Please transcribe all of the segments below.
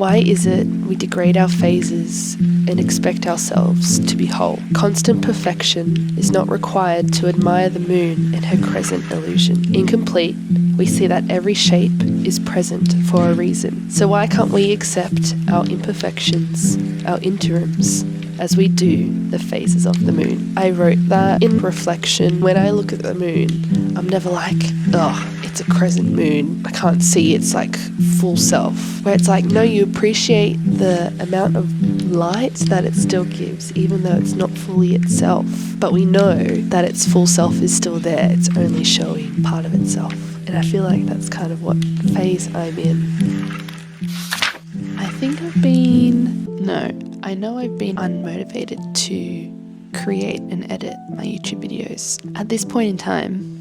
Why is it we degrade our phases and expect ourselves to be whole? Constant perfection is not required to admire the moon and her crescent illusion. Incomplete, we see that every shape is present for a reason. So why can't we accept our imperfections, our interims, as we do the phases of the moon? I wrote that in reflection. When I look at the moon, I'm never like, oh, it's a crescent moon, I can't see its like full self. Where it's like, no, you appreciate the amount of light that it still gives, even though it's not fully itself. But we know that its full self is still there, it's only showing part of itself. And I feel like that's kind of what phase I'm in. I know I've been unmotivated to create and edit my YouTube videos. At this point in time,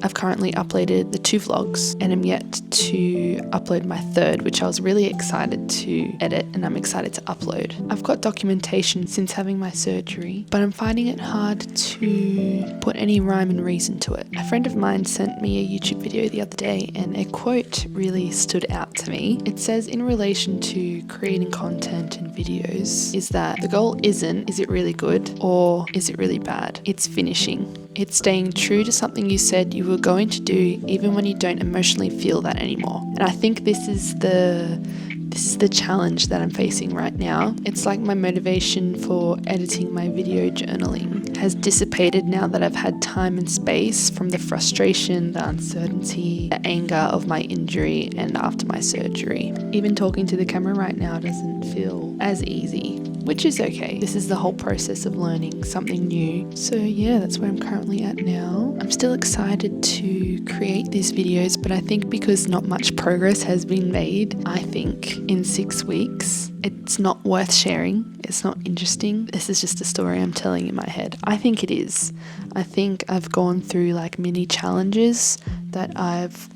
I've currently uploaded the 2 vlogs and am yet to upload my 3rd, which I was really excited to edit and I'm excited to upload. I've got documentation since having my surgery, but I'm finding it hard to put any rhyme and reason to it. A friend of mine sent me a YouTube video the other day and a quote really stood out to me. It says, in relation to creating content and videos, is that the goal isn't, is it really good or is it really bad? It's finishing. It's staying true to something you said you were going to do even when you don't emotionally feel that anymore. And I think this is the challenge that I'm facing right now. It's like my motivation for editing my video journaling has dissipated now that I've had time and space from the frustration, the uncertainty, the anger of my injury and after my surgery. Even talking to the camera right now doesn't feel as easy, which is okay. This is the whole process of learning something new. So yeah, that's where I'm currently at now. I'm still excited to create these videos, but I think because not much progress has been made, I think in 6 weeks, it's not worth sharing. It's not interesting. This is just a story I'm telling in my head. I think it is. I think I've gone through like mini challenges that I've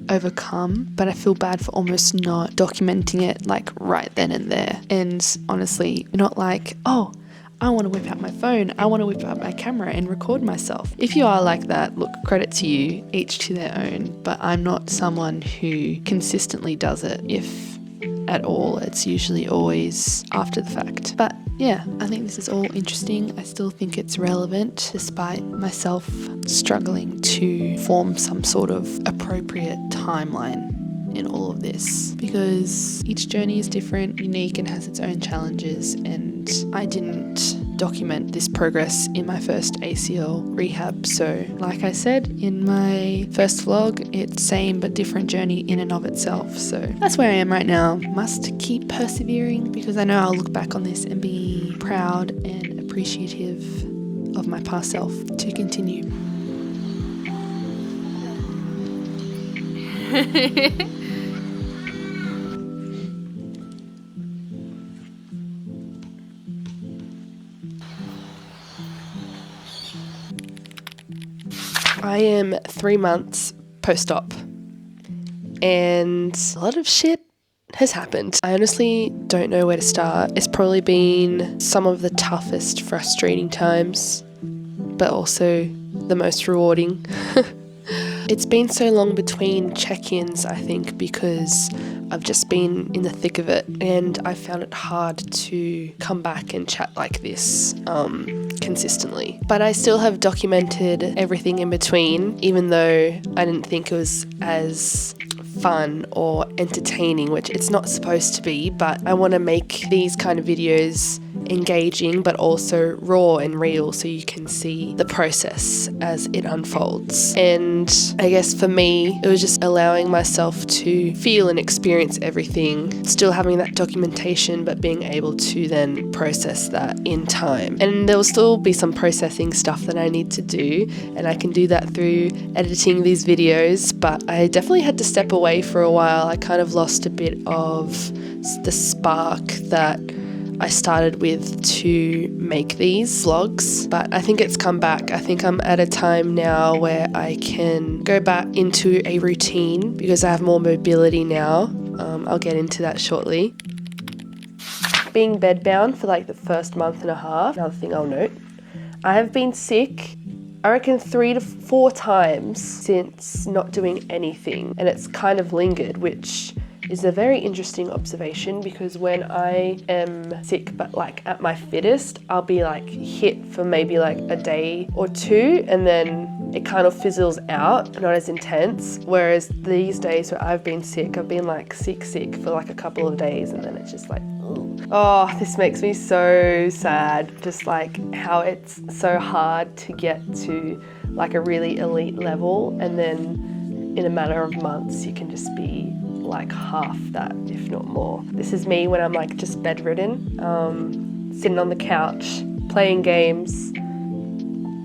overcome, but I feel bad for almost not documenting it like right then and there. And honestly, not like, oh, I want to whip out my phone, I want to whip out my camera and record myself. If you are like that, look, credit to you, each to their own, but I'm not someone who consistently does it. If at all, it's usually always after the fact. But yeah, I think this is all interesting. I still think it's relevant despite myself struggling to form some sort of appropriate timeline in all of this, because each journey is different, unique, and has its own challenges, and I didn't document this progress in my first ACL rehab. So like I said in my first vlog, it's same but different journey in and of itself. So that's where I am right now. Must keep persevering, because I know I'll look back on this and be proud and appreciative of my past self to continue. I am 3 months post-op and a lot of shit has happened. I honestly don't know where to start. It's probably been some of the toughest, frustrating times, but also the most rewarding. It's been so long between check-ins, I think, because I've just been in the thick of it, and I found it hard to come back and chat like this consistently. But I still have documented everything in between, even though I didn't think it was as fun or entertaining, which it's not supposed to be, but I want to make these kind of videos engaging but also raw and real, so you can see the process as it unfolds. And I guess for me, it was just allowing myself to feel and experience everything, still having that documentation but being able to then process that in time. And there will still be some processing stuff that I need to do, and I can do that through editing these videos, but I definitely had to step away for a while. I kind of lost a bit of the spark that I started with to make these vlogs, but I think it's come back. I think I'm at a time now where I can go back into a routine because I have more mobility now. I'll get into that shortly. Being bedbound for like the first month and a half, another thing I'll note. I have been sick, I reckon 3 to 4 times since not doing anything, and it's kind of lingered, which is a very interesting observation, because when I am sick but like at my fittest, I'll be like hit for maybe like a day or two, and then it kind of fizzles out, not as intense. Whereas these days where I've been sick, I've been like sick for like a couple of days, and then it's just like, oh, this makes me so sad. Just like how it's so hard to get to like a really elite level, and then in a matter of months you can just be like half that, if not more. This is me when I'm like just bedridden, sitting on the couch, playing games,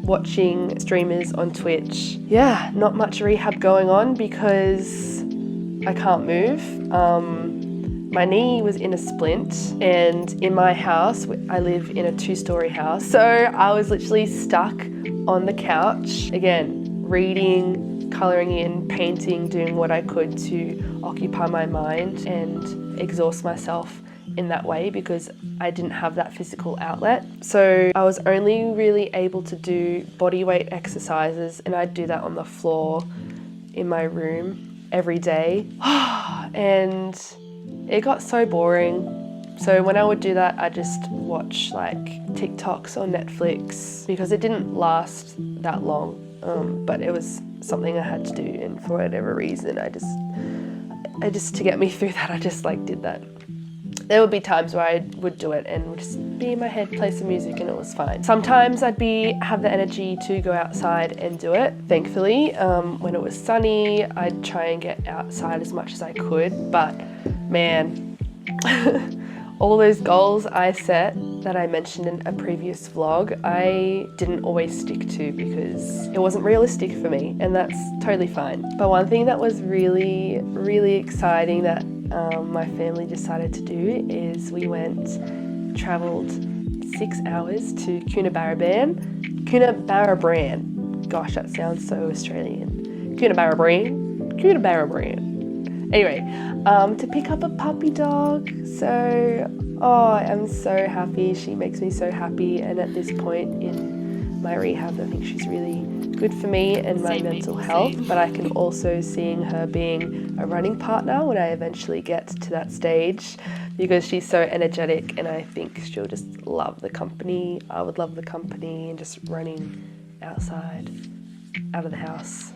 watching streamers on Twitch. Yeah, not much rehab going on because I can't move. My knee was in a splint, and in my house, I live in a 2-story house, so I was literally stuck on the couch, again, reading, colouring in, painting, doing what I could to occupy my mind and exhaust myself in that way, because I didn't have that physical outlet. So I was only really able to do bodyweight exercises, and I'd do that on the floor in my room every day. And it got so boring. So when I would do that, I just watch like TikToks on Netflix, because it didn't last that long, but it was something I had to do, and for whatever reason, I just to get me through that, I just like did that. There would be times where I would do it and would just be in my head, play some music, and it was fine. Sometimes I'd have the energy to go outside and do it, thankfully. When it was sunny, I'd try and get outside as much as I could, but man, all those goals I set that I mentioned in a previous vlog, I didn't always stick to because it wasn't realistic for me, and that's totally fine. But one thing that was really, really exciting that my family decided to do is we travelled 6 hours to Coonabarabran. Gosh, that sounds so Australian. Coonabarabran. Anyway, to pick up a puppy dog. So, I'm so happy. She makes me so happy. And at this point in my rehab, I think she's really good for me and my mental health. But I can also see her being a running partner when I eventually get to that stage, because she's so energetic, and I think she'll just love the company. I would love the company and just running outside, out of the house.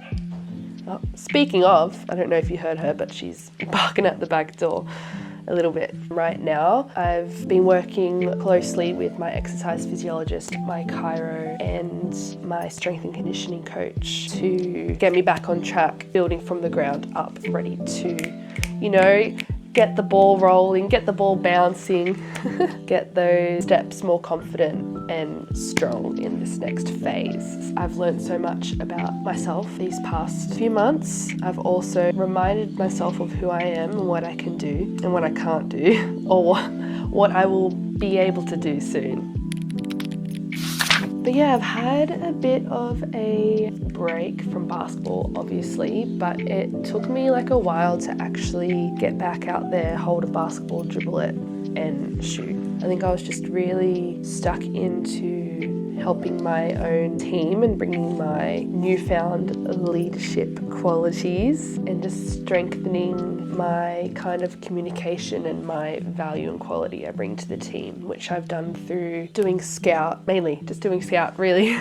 Oh, speaking of, I don't know if you heard her, but she's barking at the back door a little bit right now. I've been working closely with my exercise physiologist, my chiro, and my strength and conditioning coach to get me back on track, building from the ground up, ready to, get the ball rolling, get the ball bouncing, get those steps more confident and strong in this next phase. I've learned so much about myself these past few months. I've also reminded myself of who I am and what I can do and what I can't do, or what I will be able to do soon. But yeah, I've had a bit of a break from basketball, obviously, but it took me like a while to actually get back out there, hold a basketball, dribble it, and shoot. I think I was just really stuck into helping my own team and bringing my newfound leadership qualities and just strengthening my kind of communication and my value and quality I bring to the team, which I've done through doing scout, mainly just doing scout really.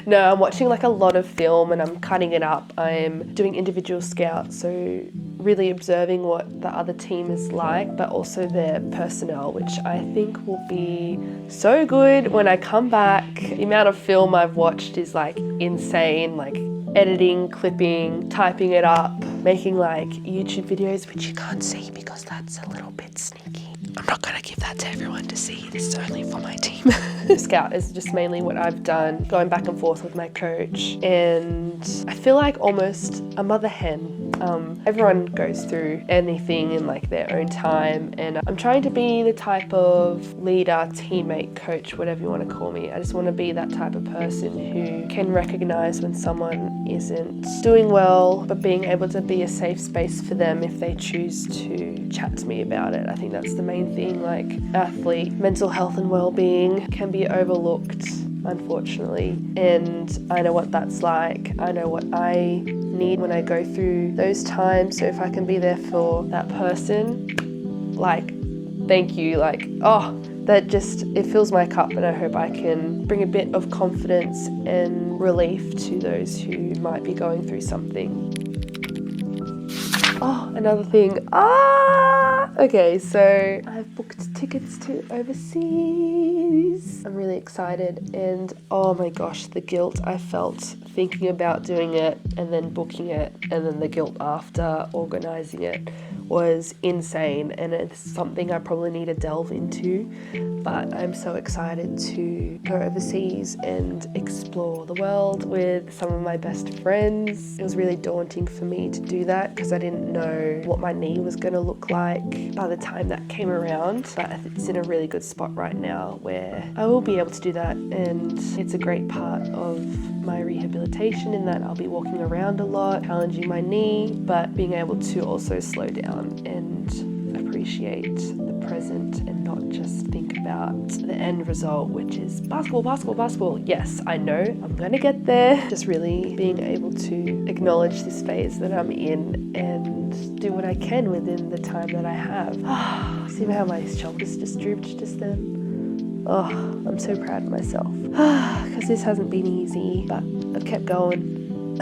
No, I'm watching like a lot of film and I'm cutting it up. I'm doing individual scout, so really observing what the other team is like, but also their personnel, which I think will be so good when I come back. The amount of film I've watched is like insane, like editing, clipping, typing it up, making like YouTube videos, which you can't see because that's a little bit sneaky. I'm not gonna give that to everyone to see. This is only for my team. Scout is just mainly what I've done, going back and forth with my coach, and I feel like almost a mother hen. Everyone goes through anything in like their own time, and I'm trying to be the type of leader, teammate, coach, whatever you want to call me. I just want to be that type of person who can recognize when someone isn't doing well, but being able to be a safe space for them if they choose to chat to me about it. I think that's the main thing. Like, athlete, mental health and well-being can be overlooked, unfortunately, and I know what that's like. I know what I need when I go through those times. So if I can be there for that person, like, thank you, like, oh, that just, it fills my cup, and I hope I can bring a bit of confidence and relief to those who might be going through something. Oh, another thing. Okay, so I've booked tickets to overseas. I'm really excited, and oh my gosh, the guilt I felt thinking about doing it and then booking it, and then the guilt after organising it was insane, and it's something I probably need to delve into. But I'm so excited to go overseas and explore the world with some of my best friends. It was really daunting for me to do that because I didn't know what my knee was going to look like by the time that came around. But it's in a really good spot right now where I will be able to do that, and it's a great part of my rehabilitation in that I'll be walking around a lot, challenging my knee, but being able to also slow down and appreciate the present and not just think about the end result, which is basketball. Yes, I know, I'm gonna get there. Just really being able to acknowledge this phase that I'm in and do what I can within the time that I have. See how my shoulders just drooped just then? Oh, I'm so proud of myself. Because this hasn't been easy, but I've kept going.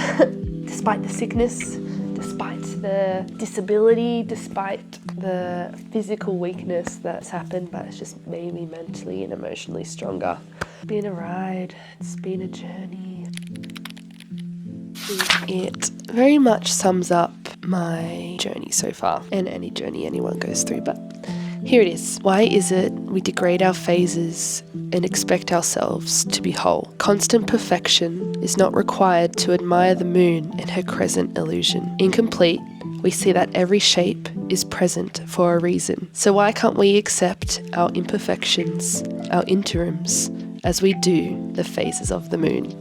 Despite the sickness, despite the disability, despite the physical weakness that's happened, but it's just made me mentally and emotionally stronger. It's been a ride, it's been a journey. It very much sums up my journey so far, and any journey anyone goes through, but here it is. Why is it we degrade our phases and expect ourselves to be whole? Constant perfection is not required to admire the moon and her crescent illusion. Incomplete, we see that every shape is present for a reason. So why can't we accept our imperfections, our interims, as we do the phases of the moon?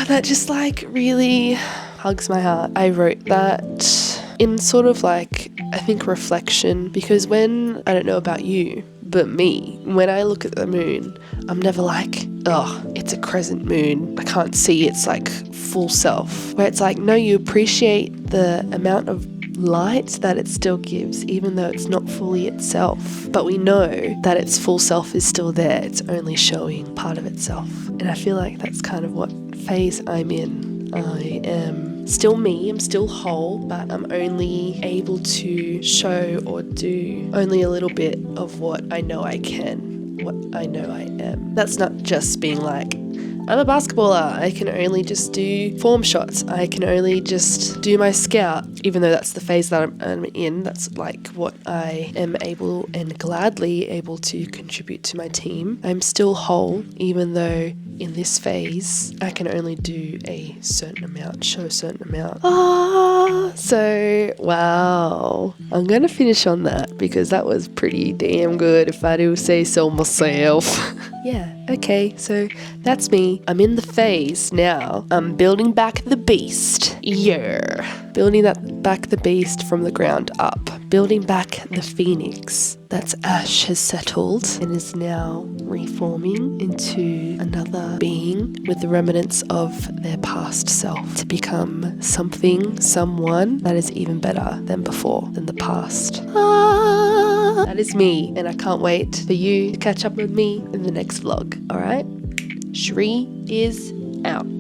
That just like really hugs my heart. I wrote that in sort of like, I think, reflection, because when, I don't know about you, but me, when I look at the moon, I'm never like, oh, it's a crescent moon, I can't see its like full self. Where it's like, no, you appreciate the amount of light that it still gives, even though it's not fully itself. But we know that its full self is still there, it's only showing part of itself. And I feel like that's kind of what phase I'm in. I am still me, I'm still whole, but I'm only able to show or do only a little bit of what I know I can, what I know I am. That's not just being like, I'm a basketballer, I can only just do form shots, I can only just do my scout, even though that's the phase that I'm in. That's like what I am able and gladly able to contribute to my team. I'm still whole, even though in this phase I can only do a certain amount, show a certain amount. So wow, I'm gonna finish on that because that was pretty damn good, if I do say so myself. Yeah, okay, so that's me. I'm in the phase now. I'm building back the beast. Yeah. Building back the beast from the ground up. Building back the phoenix that's ash has settled and is now reforming into another being with the remnants of their past self to become something, someone that is even better than before, than the past. That is me, and I can't wait for you to catch up with me in the next vlog, alright? Shri is out.